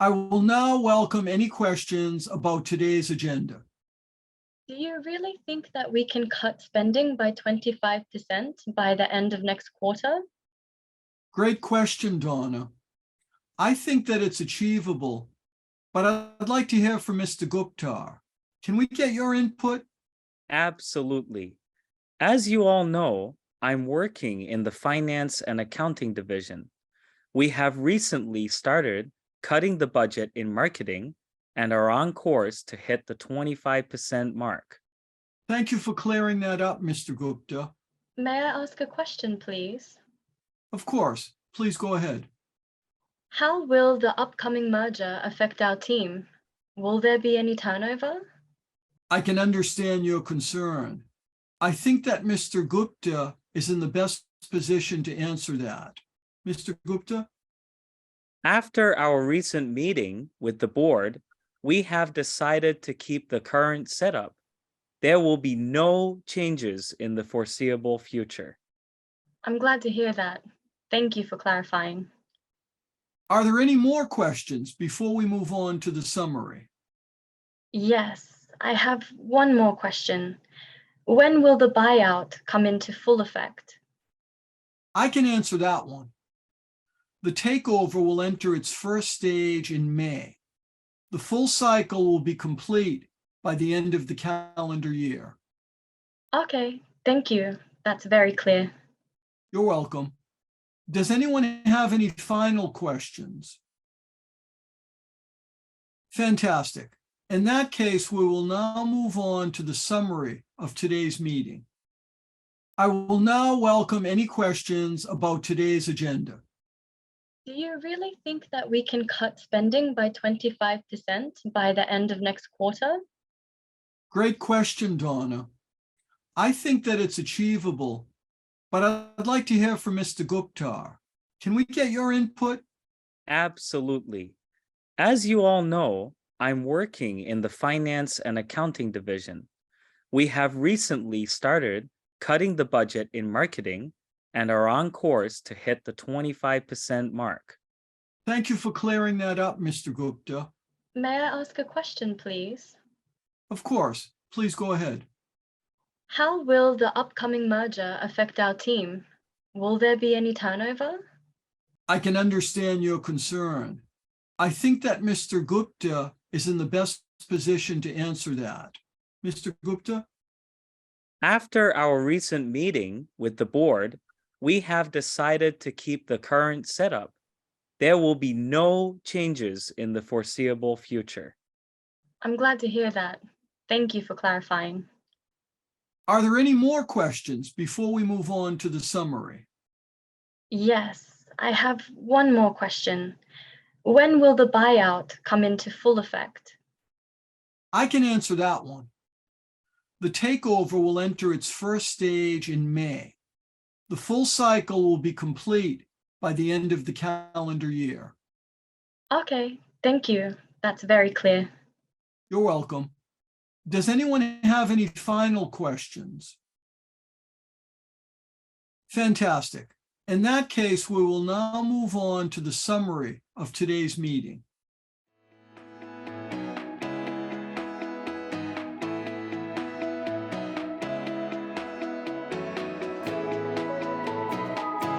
I will now welcome any questions about today's agenda. Do you really think that we can cut spending by 25% by the end of next quarter? Great question, Donna. I think that it's achievable, but I'd like to hear from Mr. Gupta. Can we get your input? Absolutely. As you all know, I'm working in the finance and accounting division. We have recently started cutting the budget in marketing and are on course to hit the 25% mark. Thank you for clearing that up, Mr. Gupta. May I ask a question, please? Of course. Please go ahead. How will the upcoming merger affect our team? Will there be any turnover? I can understand your concern. I think that Mr. Gupta is in the best position to answer that. Mr. Gupta? After our recent meeting with the board, we have decided to keep the current setup. There will be no changes in the foreseeable future. I'm glad to hear that. Thank you for clarifying. Are there any more questions before we move on to the summary? Yes, I have one more question. When will the buyout come into full effect? I can answer that one. The takeover will enter its first stage in May. The full cycle will be complete by the end of the calendar year. Okay, thank you. That's very clear. You're welcome. Does anyone have any final questions? Fantastic. In that case, we will now move on to the summary of today's meeting. I will now welcome any questions about today's agenda. Do you really think that we can cut spending by 25% by the end of next quarter? Great question, Donna. I think that it's achievable, but I'd like to hear from Mr. Gupta. Can we get your input? Absolutely. As you all know, I'm working in the finance and accounting division. We have recently started cutting the budget in marketing and are on course to hit the 25% mark. Thank you for clearing that up, Mr. Gupta. May I ask a question, please? Of course. Please go ahead. How will the upcoming merger affect our team? Will there be any turnover? I can understand your concern. I think that Mr. Gupta is in the best position to answer that. Mr. Gupta? After our recent meeting with the board, we have decided to keep the current setup. There will be no changes in the foreseeable future. I'm glad to hear that. Thank you for clarifying. Are there any more questions before we move on to the summary? Yes, I have one more question. When will the buyout come into full effect? I can answer that one. The takeover will enter its first stage in May. The full cycle will be complete by the end of the calendar year. Okay, thank you. That's very clear. You're welcome. Does anyone have any final questions? Fantastic. In that case, we will now move on to the summary of today's meeting.